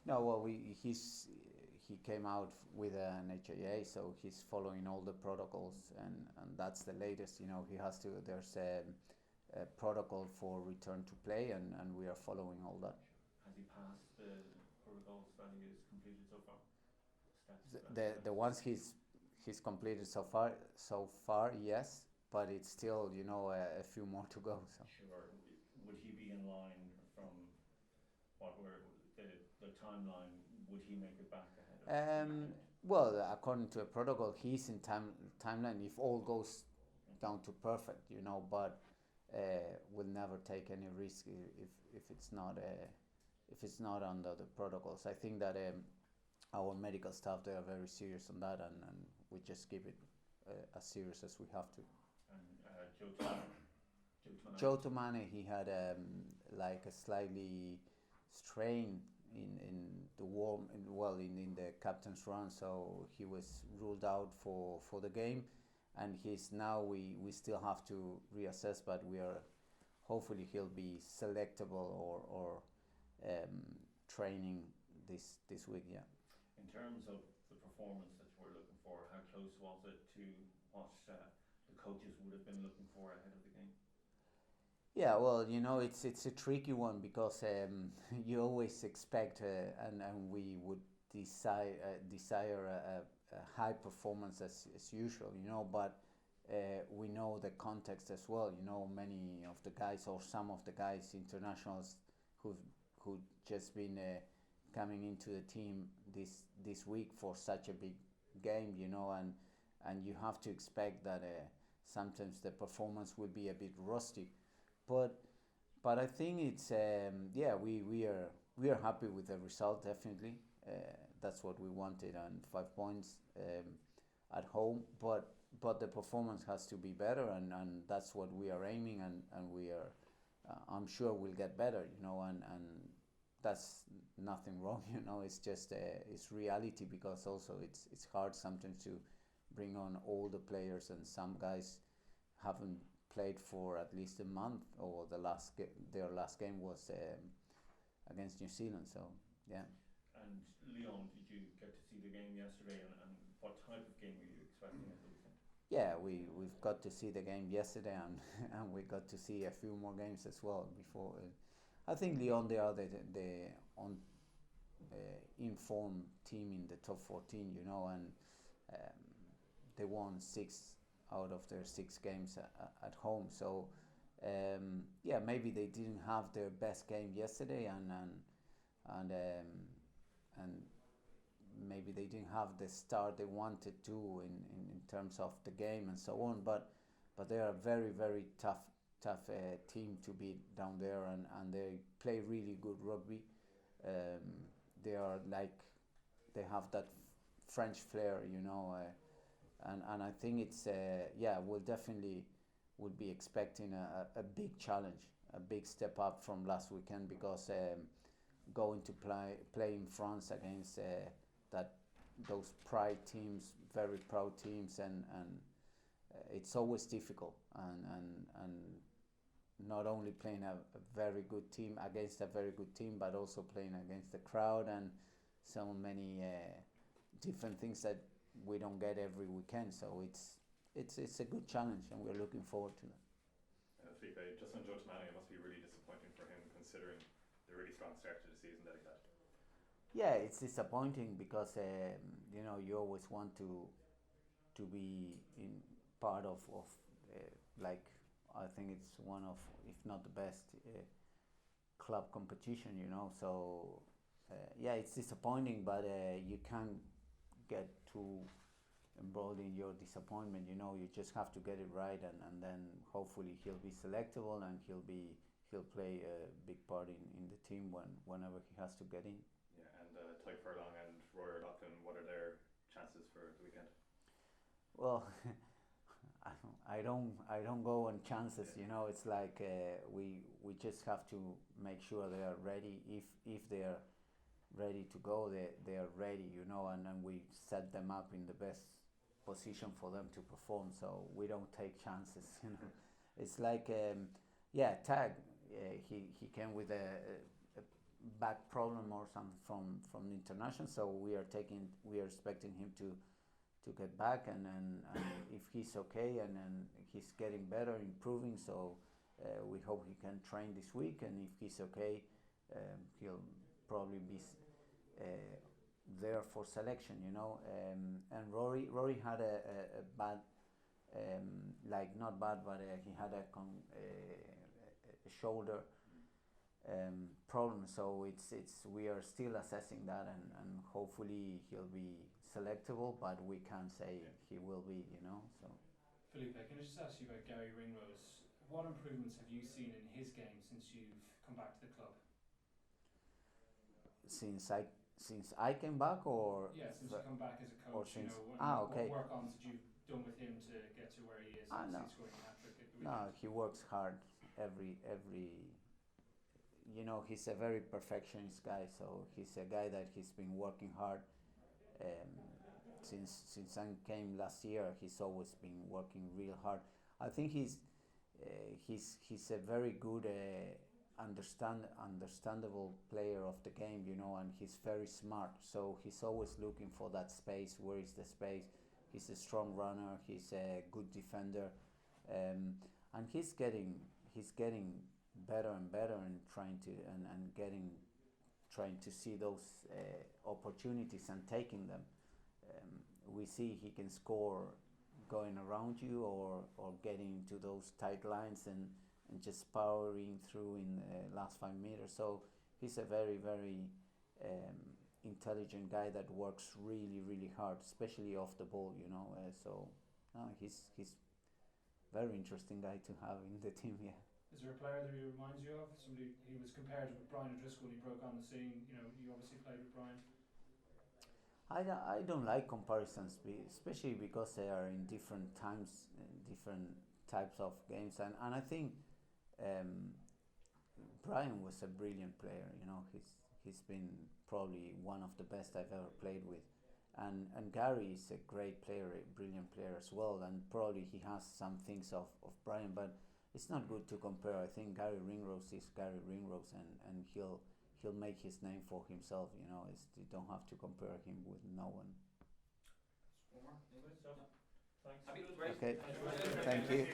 No, well, he came out with an HIA, so he's following all the protocols, and that's the latest. He has to. There's a protocol for return to play, and we are following all that. Has he passed the protocols that he has completed so far? Steps The ones he's completed so far, yes, but it's still a few more to go. So. Sure. Would he be in line from what were the timeline? Would he make it back ahead of the weekend? Well, according to a protocol, he's in timeline if all goes down to perfect, but we'll never take any risk if it's not under the protocols. I think that our medical staff, they are very serious on that, and we just keep it as serious as we have to. And Joe Tomane. Joe Tomane, he had like a slightly strain in the in the captain's run, so he was ruled out for the game, and he's now we still have to reassess, but we are hopefully he'll be selectable or training this week. Yeah. In terms of the performance that you were looking for, how close was it to what the coaches would have been looking for ahead of the game? Yeah, well, it's a tricky one because you always expect, and we would desire a high performance as usual, but we know the context as well. Many of the guys or some of the guys, internationals, who just been coming into the team this week for such a big game, and you have to expect that sometimes the performance will be a bit rusty. But I think it's we are happy with the result, definitely. That's what we wanted, and 5 points at home. But the performance has to be better, and that's what we are aiming, and we are. I'm sure we'll get better, and that's nothing wrong, It's just it's reality, because also it's hard sometimes to bring on all the players, and some guys haven't played for at least a month, or their last game was against New Zealand. So yeah. And Lyon, did you get to see the game yesterday, and what type of game were you expecting at the weekend? Yeah, we've got to see the game yesterday, and and we got to see a few more games as well before. I think Lyon, they are the on informed team in the top 14, and they won 6 out of their 6 games at home. So yeah, maybe they didn't have their best game yesterday, and maybe they didn't have the start they wanted to in terms of the game and so on. But they are a very, very tough team to beat down there, and they play really good rugby. They are like, they have that French flair, and I think it's we'll definitely would be expecting a big challenge, a big step up from last weekend, because going to play in France against those pride teams, very proud teams, and it's always difficult, and not only playing a very good team against a very good team, but also playing against the crowd and so many different things that we don't get every weekend. So it's a good challenge, and we're looking forward to that. Felipe, just on Joe Tomane, it must be really disappointing for him, considering the really strong start to the season that he had. Yeah, it's disappointing because you always want to be in part of like, I think it's one of, if not the best club competition, So yeah, it's disappointing, but you can't get too embroiled in your disappointment. You just have to get it right, and then hopefully he'll be selectable, and he'll play a big part in the team whenever he has to get in. Yeah, and Ty Furlong and Roy O'Loughlin, what are their chances for the weekend? Well, I don't go on chances. It's like we just have to make sure they are ready. If they are ready to go, they are ready. And we set them up in the best position for them to perform. So we don't take chances. It's like Tag. He came with a back problem or something from the international. So we are expecting him to get back, and if he's okay, and he's getting better, improving. So we hope he can train this week, and if he's okay, he'll probably be there for selection. And Rory had a bad, not bad, but he had a shoulder problem. So we are still assessing that, and hopefully he'll be selectable, but we can't say he will be. So. Felipe, can I just ask you about Garry Ringrose? What improvements have you seen in his game since you've come back to the club? Since I came back, or since you come back as a coach, since, what work-ons that you've done with him to get to where he is? No. He's scoring a hat-trick at the No, weekend. he works hard every. He's a very perfectionist guy. So he's a guy that he's been working hard. Since I came last year, he's always been working real hard. I think he's a very good, understandable player of the game, and he's very smart. So he's always looking for that space. Where is the space? He's a strong runner. He's a good defender, and he's getting better and better, and trying to see those opportunities and taking them. We see he can score going around you, or getting into those tight lines, and just powering through in the last 5 meters. So he's a very, very intelligent guy that works really, really hard, especially off the ball. He's very interesting guy to have in the team. Yeah. Is there a player that he reminds you of? Somebody he was compared with Brian O'Driscoll when he broke on the scene. You obviously played with Brian. I don't like comparisons, especially because they are in different times, different types of games, and I think Brian was a brilliant player. He's been probably one of the best I've ever played with, and Garry is a great player, a brilliant player as well, and probably he has some things of Brian, but it's not good to compare. I think Garry Ringrose is Garry Ringrose, and he'll make his name for himself. You don't have to compare him with no one. One more. Anybody? Thanks. Happy, great. Okay. Thank you.